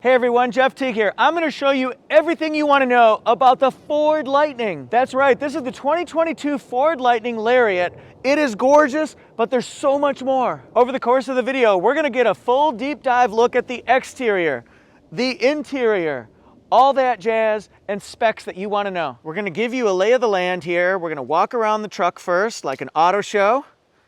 Hey everyone, Jeff Teague here. I'm going to show you everything you want to know about the Ford Lightning. That's right, this is the 2022 Ford Lightning Lariat. It is gorgeous, but there's so much more. Over the course of the video, we're going to get a full deep dive look at the exterior, the interior, all that jazz and specs that you want to know. We're going to give you a lay of the land here. We're going to walk around the truck first, like an auto show,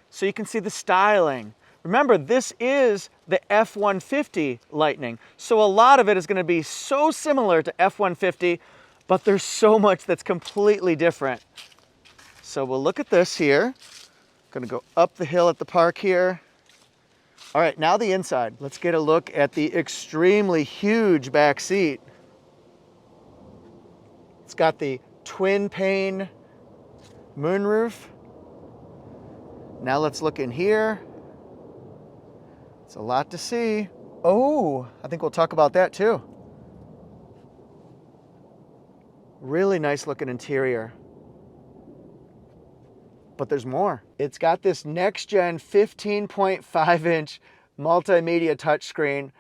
so you can see the styling. Remember, this is the F-150 Lightning, so a lot of it is going to be so similar to F-150, but there's so much that's completely different. So we'll look at this here. Going to go up the hill at the park here. All right, now the inside. Let's get a look at the extremely huge back seat. It's got the twin pane moonroof. Now let's look in here. It's a lot to see. Oh, I think we'll talk about that too. Really nice looking interior. But there's more. It's got this next gen 15.5 inch multimedia touchscreen.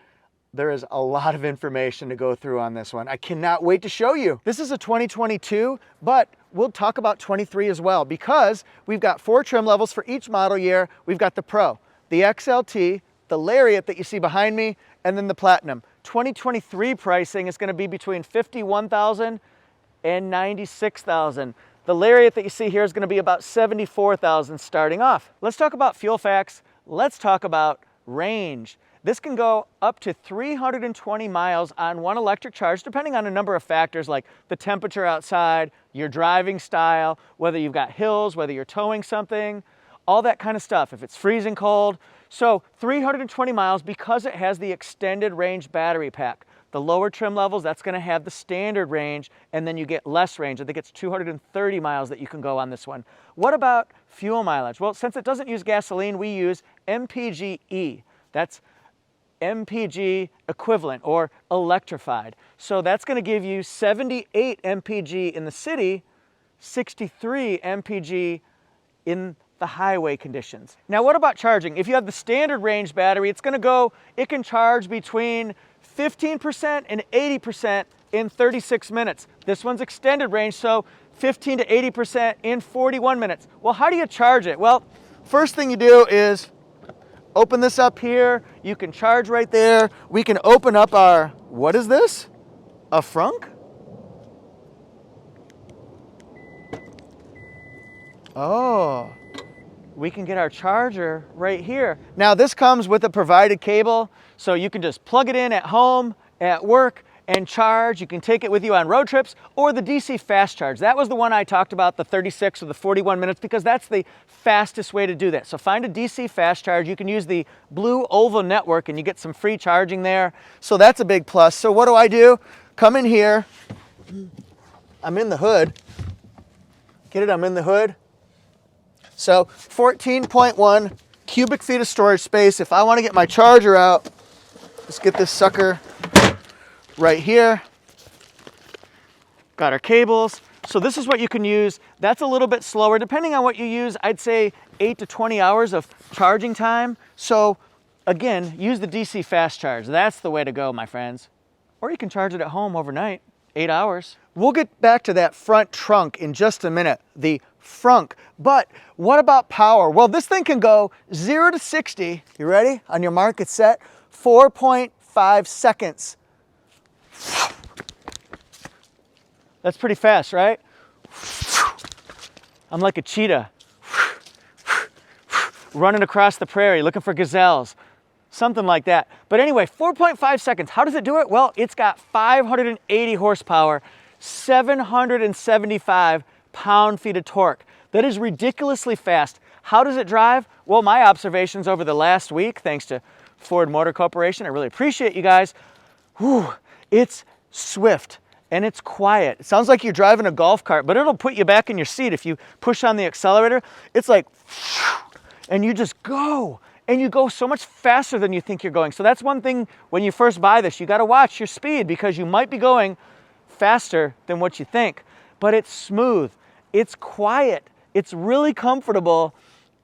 There is a lot of information to go through on this one. I cannot wait to show you. This is a 2022, but we'll talk about 23 as well, because we've got 4 trim levels for each model year. We've got the Pro, the XLT, the Lariat that you see behind me, and then the Platinum. 2023 pricing is going to be between $51,000 and $96,000. The Lariat that you see here is going to be about $74,000 starting off. Let's talk about fuel facts. Let's talk about range. This can go up to 320 miles on one electric charge, depending on a number of factors like the temperature outside, your driving style, whether you've got hills, whether you're towing something, all that kind of stuff, if it's freezing cold. So 320 miles because it has the extended range battery pack. The lower trim levels, that's going to have the standard range, and then you get less range. I think it's 230 miles that you can go on this one. What about fuel mileage? Well, since it doesn't use gasoline, we use MPGe. That's MPG equivalent or electrified. So that's going to give you 78 MPG in the city, 63 MPG in the highway conditions. Now, what about charging? If you have the standard range battery, it can charge between 15% and 80% in 36 minutes. This one's extended range, so 15 to 80% in 41 minutes. Well, how do you charge it? Well, first thing you do is open this up here. You can charge right there. We can open up our, what is this? A Frunk? Oh. We can get our charger right here. Now this comes with a provided cable, so you can just plug it in at home, at work, and charge. You can take it with you on road trips, or the DC fast charge. That was the one I talked about, the 36 or the 41 minutes, because that's the fastest way to do that. So find a DC fast charge. You can use the Blue Oval network and you get some free charging there. So that's a big plus. So what do? Come in here. I'm in the hood. Get it? I'm in the hood. So 14.1 cubic feet of storage space. If I want to get my charger out, let's get this sucker right here. Got our cables. So this is what you can use. That's a little bit slower. Depending on what you use, I'd say 8 to 20 hours of charging time. So again, use the DC fast charge. That's the way to go, my friends. Or you can charge it at home overnight, 8 hours. We'll get back to that front trunk in just a minute, the Frunk. But what about power? Well, this thing can go 0 to 60, you ready? On your mark, it's set, 4.5 seconds. That's pretty fast, right? I'm like a cheetah running across the prairie looking for gazelles. Something like that. But anyway, 4.5 seconds. How does it do it? Well, it's got 580 horsepower, 775 pound-feet of torque. That is ridiculously fast. How does it drive? Well, my observations over the last week, thanks to Ford Motor Corporation, I really appreciate you guys. Whew, it's swift and it's quiet. It sounds like you're driving a golf cart, but it'll put you back in your seat if you push on the accelerator. It's like, and you just go. And you go so much faster than you think you're going. So that's one thing when you first buy this, you got to watch your speed because you might be going faster than what you think. But it's smooth, it's quiet, it's really comfortable,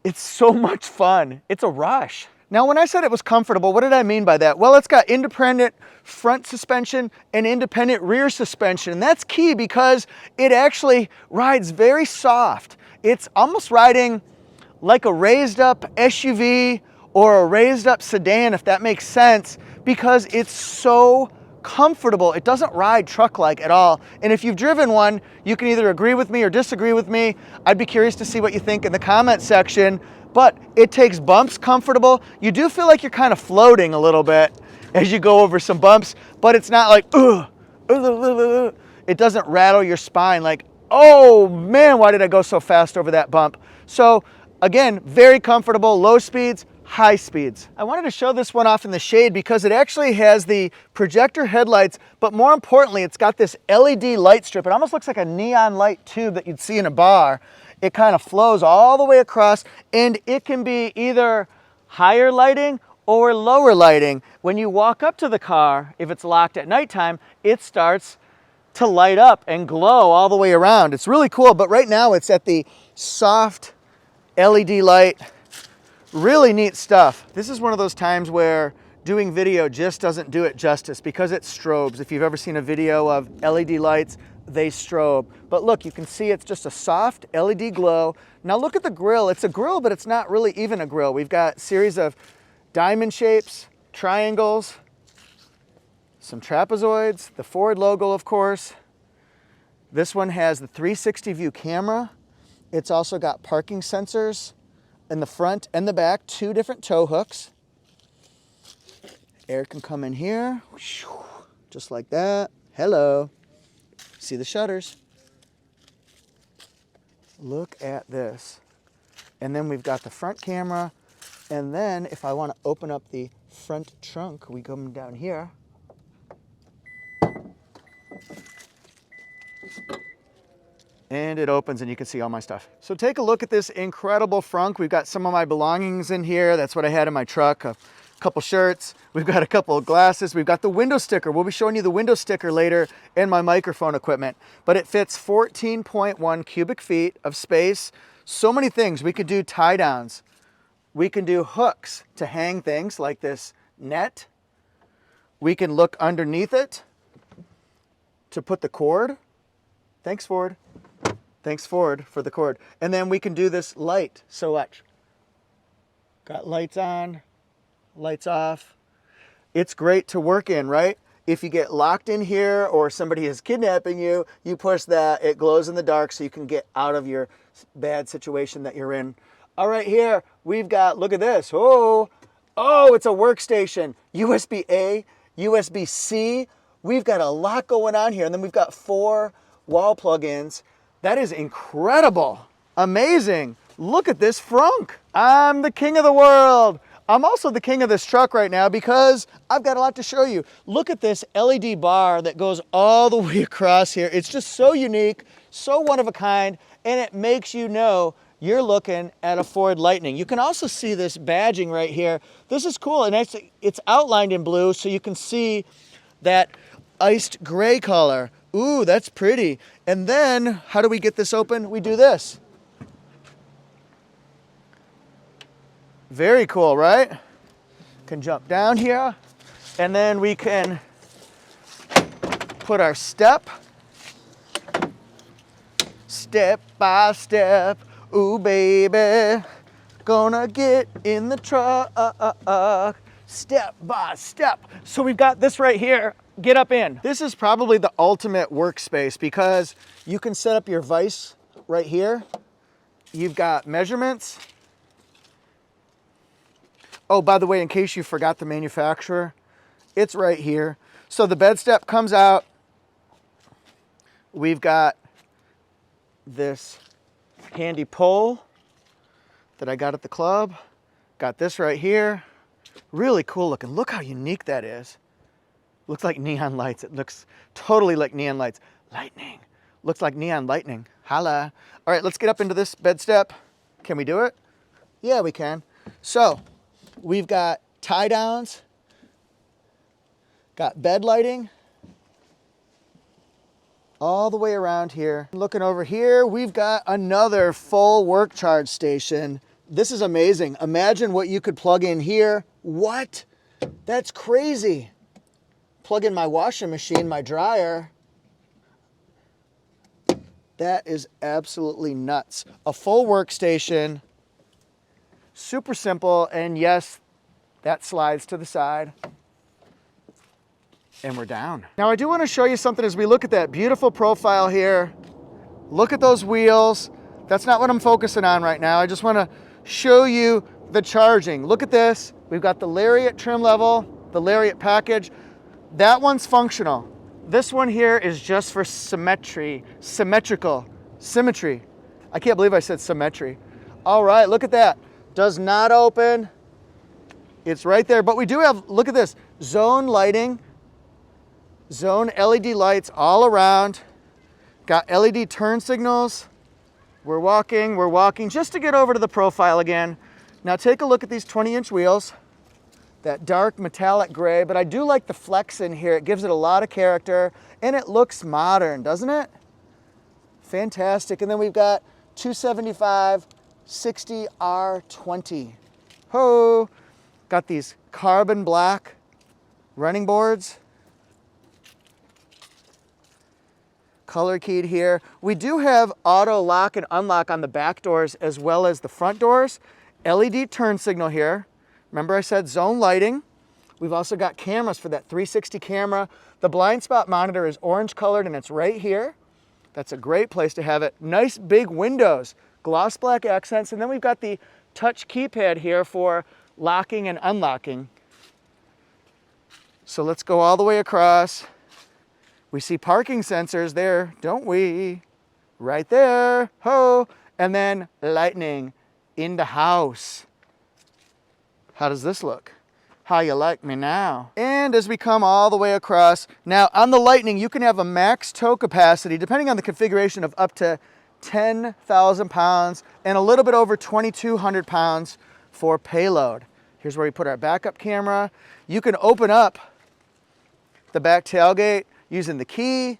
it's so much fun. It's a rush. Now, when I said it was comfortable, what did I mean by that? Well, it's got independent front suspension and independent rear suspension. And that's key because it actually rides very soft. It's almost riding like a raised up SUV or a raised up sedan, if that makes sense, because it's so comfortable. It doesn't ride truck-like at all. And if you've driven one, you can either agree with me or disagree with me. I'd be curious to see what you think in the comment section. But it takes bumps comfortable. You do feel like you're kind of floating a little bit as you go over some bumps, but it's not like, ugh. It doesn't rattle your spine like, oh man, why did I go so fast over that bump? So again, very comfortable, low speeds, high speeds. I wanted to show this one off in the shade because it actually has the projector headlights, but more importantly, it's got this LED light strip. It almost looks like a neon light tube that you'd see in a bar. It kind of flows all the way across, and it can be either higher lighting or lower lighting. When you walk up to the car, if it's locked at nighttime, it starts to light up and glow all the way around. It's really cool, but right now it's at the soft LED light. Really neat stuff. This is one of those times where doing video just doesn't do it justice because it strobes. If you've ever seen a video of LED lights, they strobe. But look, you can see it's just a soft LED glow. Now look at the grill. It's a grill, but it's not really even a grill. We've got a series of diamond shapes, triangles, some trapezoids, the Ford logo, of course. This one has the 360 view camera. It's also got parking sensors in the front and the back, 2 different tow hooks. Air can come in here, just like that. Hello. See the shutters. Look at this. And then we've got the front camera. And then if I want to open up the front trunk, we come down here. And it opens and you can see all my stuff. So take a look at this incredible Frunk. We've got some of my belongings in here. That's what I had in my truck. A couple shirts. We've got a couple of glasses. We've got the window sticker. We'll be showing you the window sticker later and my microphone equipment. But it fits 14.1 cubic feet of space. So many things. We could do tie downs. We can do hooks to hang things like this net. We can look underneath it to put the cord. Thanks, Ford. Thanks, Ford, for the cord. And then we can do this light. So watch. Got lights on, lights off. It's great to work in, right? If you get locked in here or somebody is kidnapping you, you push that, it glows in the dark so you can get out of your bad situation that you're in. All right, here we've got, look at this. Oh, it's a workstation. USB-A, USB-C. We've got a lot going on here. And then we've got 4 wall plug-ins. That is incredible. Amazing. Look at this Frunk. I'm the king of the world. I'm also the king of this truck right now because I've got a lot to show you. Look at this LED bar that goes all the way across here. It's just so unique, so one of a kind, and it makes you know you're looking at a Ford Lightning. You can also see this badging right here. This is cool, and it's outlined in blue so you can see that iced gray color. Ooh, that's pretty. And then, how do we get this open? We do this. Very cool, right? Can jump down here, and then we can put our step by step. Ooh, baby, gonna get in the truck, step by step. So we've got this right here. Get up in. This is probably the ultimate workspace because you can set up your vise right here. You've got measurements. Oh, by the way, in case you forgot the manufacturer, it's right here. So the bed step comes out. We've got this handy pole that I got at the club. Got this right here. Really cool looking. Look how unique that is. Looks like neon lights. It looks totally like neon lights. Lightning. Looks like neon lightning. Holla. All right, let's get up into this bed step. Can we do it? Yeah, we can. So we've got tie downs, got bed lighting all the way around here. Looking over here, we've got another full work charge station. This is amazing. Imagine what you could plug in here. What? That's crazy. Plug in my washing machine, my dryer. That is absolutely nuts. A full workstation, super simple, and yes, that slides to the side. And we're down. Now I do want to show you something as we look at that beautiful profile here. Look at those wheels. That's not what I'm focusing on right now. I just want to show you the charging. Look at this. We've got the Lariat trim level, the Lariat package. That one's functional. This one here is just for symmetry. I can't believe I said symmetry. All right, look at that. Does not open. It's right there, but we do have, look at this, zone lighting, zone LED lights all around. Got LED turn signals. We're walking just to get over to the profile again. Now take a look at these 20-inch wheels. That dark metallic gray, but I do like the flex in here. It gives it a lot of character and it looks modern, doesn't it? Fantastic. And then we've got 275 60 R20. Ho! Got these carbon black running boards. Color keyed here. We do have auto lock and unlock on the back doors as well as the front doors. LED turn signal here. Remember I said zone lighting. We've also got cameras for that 360 camera. The blind spot monitor is orange colored and it's right here. That's a great place to have it. Nice big windows, gloss black accents, and then we've got the touch keypad here for locking and unlocking. So let's go all the way across. We see parking sensors there, don't we? Right there, ho! And then lightning in the house. How does this look? How you like me now? And as we come all the way across, now on the Lightning, you can have a max tow capacity, depending on the configuration, of up to 10,000 pounds and a little bit over 2,200 pounds for payload. Here's where we put our backup camera. You can open up the back tailgate using the key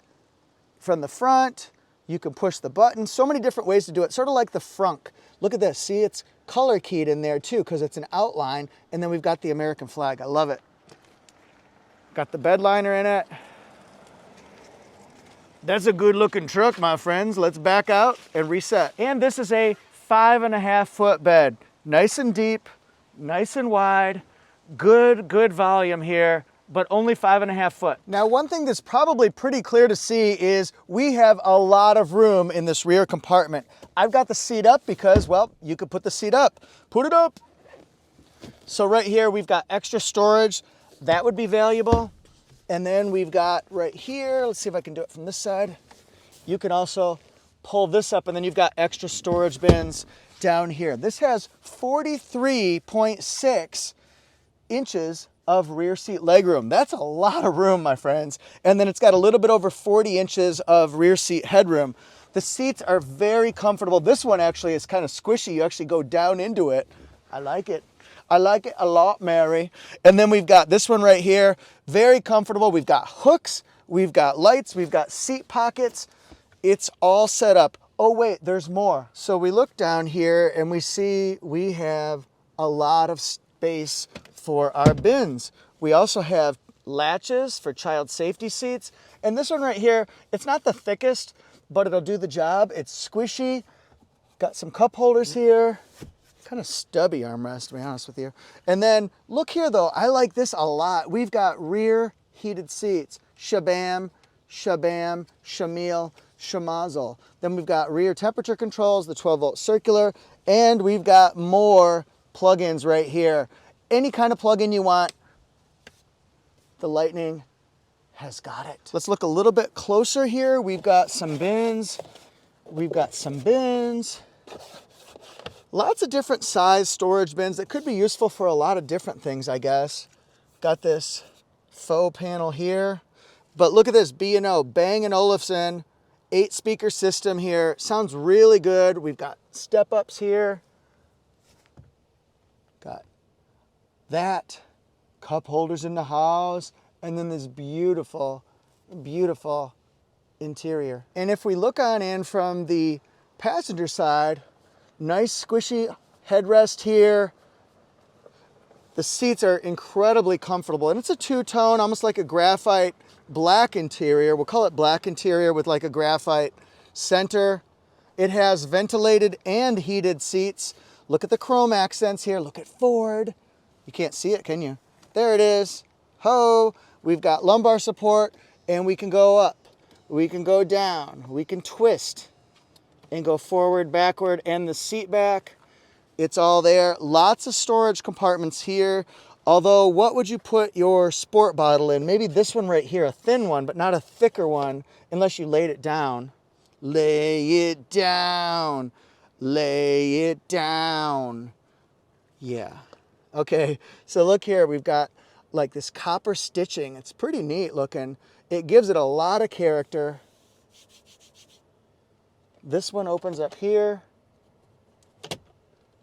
from the front. You can push the button. So many different ways to do it, sort of like the Frunk. Look at this, see, it's color keyed in there too because it's an outline, and then we've got the American flag. I love it. Got the bed liner in it. That's a good looking truck, my friends. Let's back out and reset. And this is a 5.5 foot bed. Nice and deep, nice and wide, good volume here, but only 5.5 foot. Now, one thing that's probably pretty clear to see is we have a lot of room in this rear compartment. I've got the seat up because, well, you could put the seat up. Put it up. So right here, we've got extra storage. That would be valuable. And then we've got right here, let's see if I can do it from this side. You can also pull this up, and then you've got extra storage bins down here. This has 43.6 inches of rear seat legroom. That's a lot of room, my friends. And then it's got a little bit over 40 inches of rear seat headroom. The seats are very comfortable. This one actually is kind of squishy. You actually go down into it. I like it. I like it a lot, Mary. And then we've got this one right here. Very comfortable. We've got hooks. We've got lights. We've got seat pockets. It's all set up. Oh wait, there's more. So we look down here and we see we have a lot of space for our bins. We also have latches for child safety seats. And this one right here, it's not the thickest, but it'll do the job. It's squishy. Got some cup holders here. Kind of stubby armrest, to be honest with you. And then look here though, I like this a lot. We've got rear heated seats. Shabam, shabam, shamil, shamazel. Then we've got rear temperature controls, the 12-volt circular, and we've got more plugins right here. Any kind of plug-in you want, the Lightning has got it. Let's look a little bit closer here. We've got some bins. We've got some bins. Lots of different size storage bins that could be useful for a lot of different things, I guess. Got this faux panel here. But look at this B&O, Bang & Olufsen, 8-speaker system here. Sounds really good. We've got step-ups here. Got that, cup holders in the house, and then this beautiful, beautiful interior. And if we look on in from the passenger side, nice squishy Headrest here. The seats are incredibly comfortable, and it's a two-tone, almost like a graphite black interior. We'll call it black interior with like a graphite center. It has ventilated and heated seats. Look at the chrome accents here. Look at Ford. You can't see it, can you? There it is. Ho! We've got lumbar support, and we can go up. We can go down. We can twist and go forward, backward, and the seat back. It's all there. Lots of storage compartments here. Although, what would you put your sport bottle in? Maybe this one right here, a thin one, but not a thicker one, unless you laid it down. Lay it down. Lay it down. Yeah. Okay, so look here. We've got like this copper stitching. It's pretty neat looking. It gives it a lot of character. This one opens up here.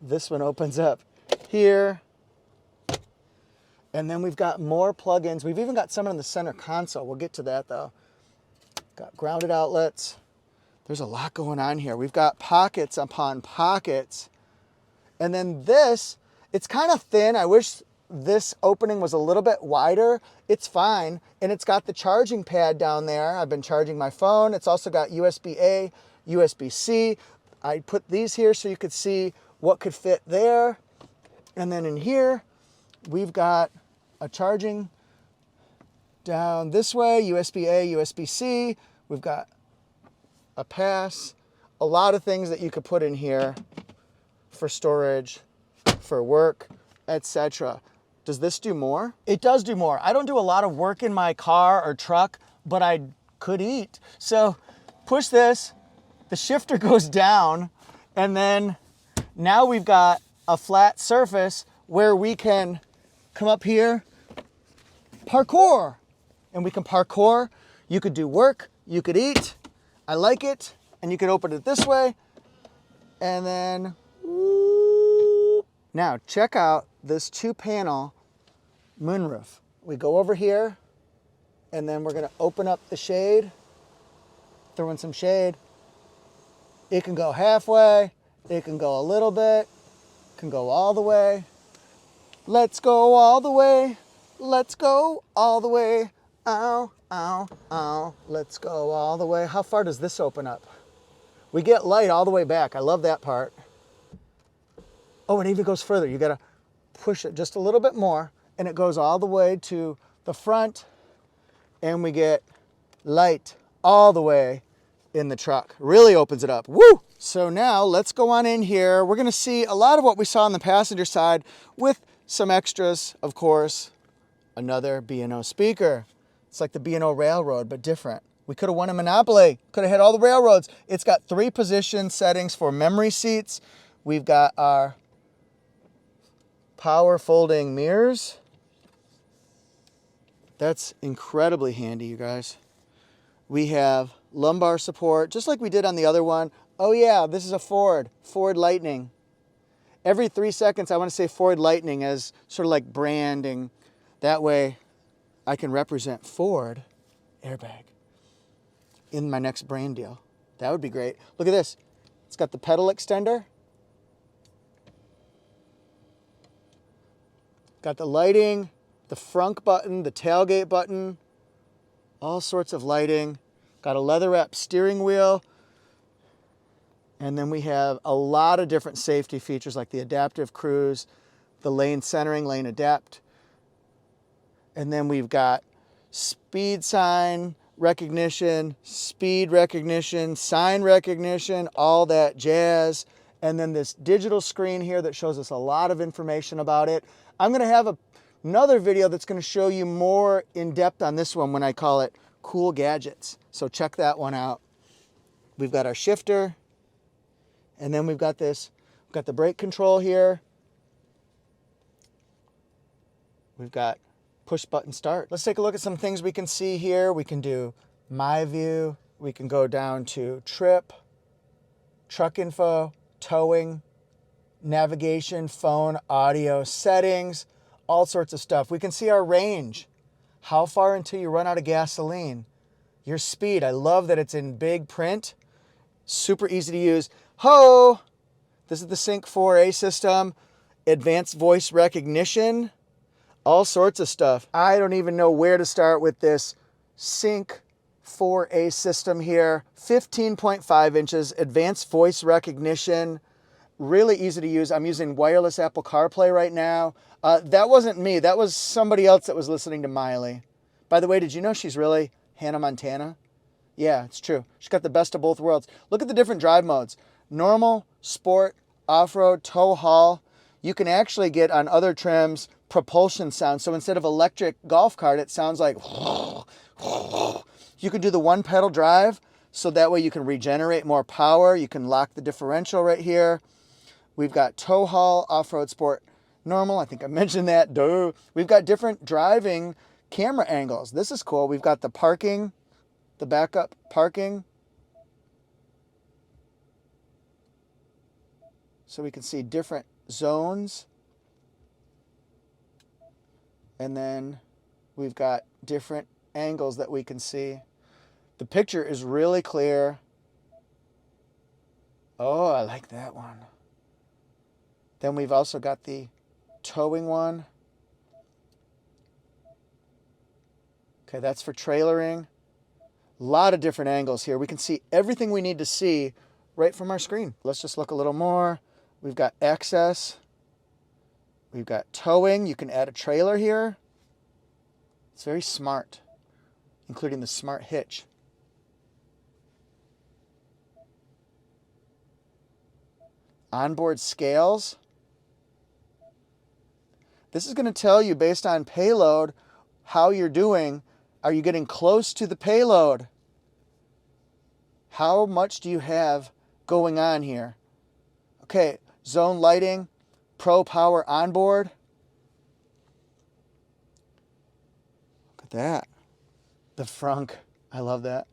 This one opens up here. And then we've got more plugins. We've even got some in the center console. We'll get to that though. Got grounded outlets. There's a lot going on here. We've got pockets upon pockets. And then this, it's kind of thin. I wish this opening was a little bit wider. It's fine. And it's got the charging pad down there. I've been charging my phone. It's also got USB-A, USB-C. I put these here so you could see what could fit there. And then in here, we've got a charging down this way, USB-A, USB-C. We've got a pass, a lot of things that you could put in here for storage, for work, etc. Does this do more? It does do more. I don't do a lot of work in my car or truck, but I could eat. So push this, the shifter goes down, and then now we've got a flat surface where we can come up here, parkour, and we can parkour. You could do work, you could eat. I like it. And you could open it this way, and then, whoop. Now check out this 2-panel moonroof. We go over here, and then we're gonna open up the shade, throw in some shade. It can go halfway, it can go a little bit, can go all the way. Let's go all the way. Let's go all the way. Ow, ow, ow. Let's go all the way. How far does this open up? We get light all the way back. I love that part. Oh, it even goes further. You gotta push it just a little bit more, and it goes all the way to the front, and we get light all the way in the truck. Really opens it up. Woo! So now let's go on in here. We're gonna see a lot of what we saw on the passenger side with some extras, of course. Another B&O speaker. It's like the B&O Railroad, but different. We could have won a Monopoly. Could have hit all the railroads. It's got 3 position settings for memory seats. We've got our power folding mirrors. That's incredibly handy, you guys. We have lumbar support, just like we did on the other one. Oh yeah, this is a Ford Lightning. Every 3 seconds, I want to say Ford Lightning as sort of like branding. That way, I can represent Ford airbag in my next brand deal. That would be great. Look at this. It's got the pedal extender. Got the lighting, the Frunk button, the tailgate button, all sorts of lighting. Got a leather wrap steering wheel. And then we have a lot of different safety features like the adaptive cruise, the lane centering, lane adapt. And then we've got speed sign recognition, speed recognition, sign recognition, all that jazz. And then this digital screen here that shows us a lot of information about it. I'm gonna have another video that's gonna show you more in depth on this one when I call it Cool Gadgets. So check that one out. We've got our shifter. And then we've got this, we've got the brake control here. We've got push button start. Let's take a look at some things we can see here. We can do my view. We can go down to trip, truck info, towing, navigation, phone, audio, settings, all sorts of stuff. We can see our range. How far until you run out of gasoline? Your speed. I love that it's in big print. Super easy to use. Ho! This is the Sync 4A system, advanced voice recognition, all sorts of stuff. I don't even know where to start with this Sync 4A system here. 15.5 inches, advanced voice recognition, really easy to use. I'm using wireless Apple CarPlay right now. That wasn't me. That was somebody else that was listening to Miley. By the way, did you know she's really Hannah Montana? Yeah, it's true. She's got the best of both worlds. Look at the different drive modes. Normal, sport, off-road, tow haul. You can actually get on other trims propulsion sound. So instead of electric golf cart, it sounds like you could do the one pedal drive. So that way you can regenerate more power. You can lock the differential right here. We've got tow haul, off-road, sport, normal. I think I mentioned that. Duh. We've got different driving camera angles. This is cool. We've got the parking, the backup parking. So we can see different zones. And then we've got different angles that we can see. The picture is really clear. Oh, I like that one. Then we've also got the towing one. Okay, that's for trailering. A lot of different angles here. We can see everything we need to see right from our screen. Let's just look a little more. We've got access. We've got towing. You can add a trailer here. It's very smart, including the smart hitch. Onboard scales. This is going to tell you based on payload how you're doing. Are you getting close to the payload? How much do you have going on here? Okay, zone lighting, pro power onboard. Look at that. The Frunk. I love that.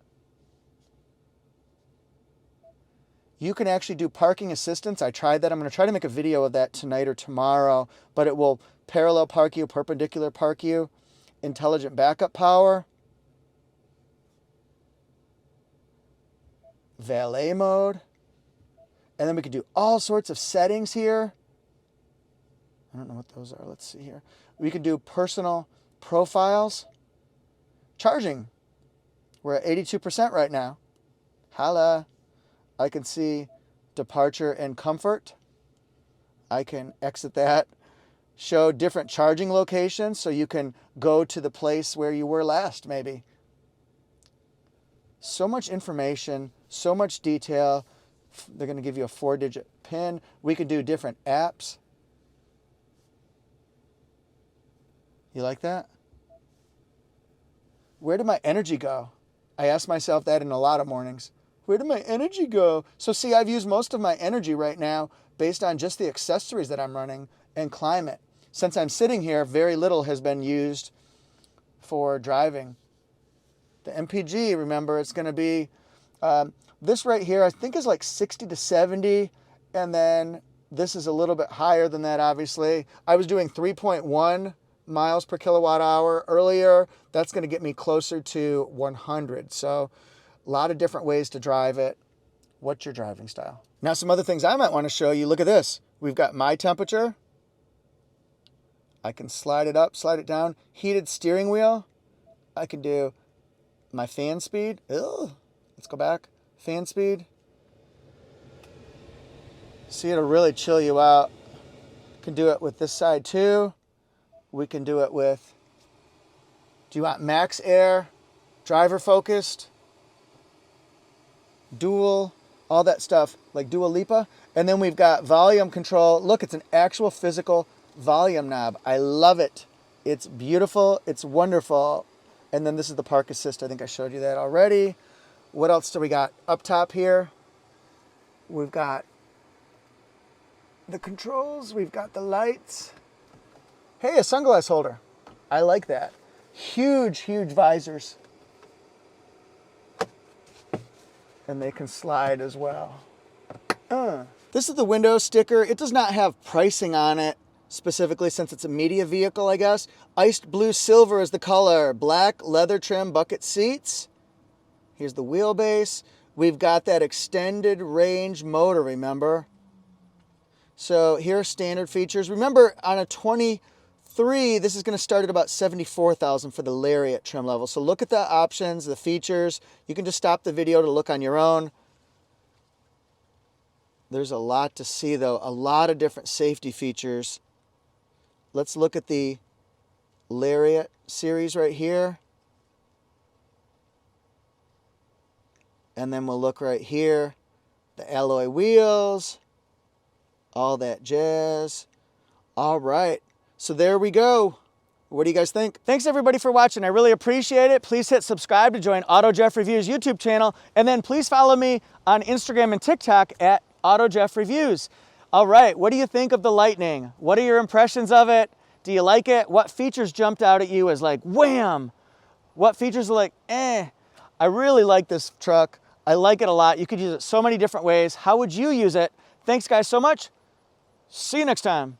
You can actually do parking assistance. I tried that. I'm going to try to make a video of that tonight or tomorrow, but it will parallel park you, perpendicular park you. Intelligent backup power. Valet mode. And then we can do all sorts of settings here. I don't know what those are. Let's see here. We could do personal profiles. Charging. We're at 82% right now. Holla. I can see departure and comfort. I can exit that. Show different charging locations so you can go to the place where you were last, maybe. So much information, so much detail. They're going to give you a 4-digit PIN. We could do different apps. You like that? Where did my energy go? I ask myself that in a lot of mornings. Where did my energy go? So see, I've used most of my energy right now based on just the accessories that I'm running and climate. Since I'm sitting here, very little has been used for driving. The MPG, remember, it's going to be, this right here, I think is like 60 to 70. And then this is a little bit higher than that, obviously. I was doing 3.1 miles per kilowatt hour earlier. That's going to get me closer to 100. So a lot of different ways to drive it. What's your driving style? Now, some other things I might want to show you. Look at this. We've got my temperature. I can slide it up, slide it down. Heated steering wheel. I can do my fan speed. Ugh. Let's go back. Fan speed. See, it'll really chill you out. Can do it with this side too. We can do it with, do you want max air, driver focused, dual, all that stuff, like Dua Lipa. And then we've got volume control. Look, it's an actual physical volume knob. I love it. It's beautiful. It's wonderful. And then this is the park assist. I think I showed you that already. What else do we got up top here? We've got the controls. We've got the lights. Hey, a sunglass holder. I like that. Huge, huge visors. And they can slide as well. This is the window sticker. It does not have pricing on it specifically since it's a media vehicle, I guess. Iced blue silver is the color. Black leather trim bucket seats. Here's the wheelbase. We've got that extended range motor, remember? So here are standard features. Remember, on a 23, this is going to start at about 74,000 for the Lariat trim level. So look at the options, the features. You can just stop the video to look on your own. There's a lot to see, though. A lot of different safety features. Let's look at the Lariat series right here. And then we'll look right here. The alloy wheels. All that jazz. All right. So there we go. What do you guys think? Thanks everybody for watching. I really appreciate it. Please hit subscribe to join AutoJeff Reviews YouTube channel. And then please follow me on Instagram and TikTok at AutoJeff Reviews. All right, what do you think of the Lightning? What are your impressions of it? Do you like it? What features jumped out at you as like, wham? What features are like, eh? I really like this truck. I like it a lot. You could use it so many different ways. How would you use it? Thanks guys so much. See you next time.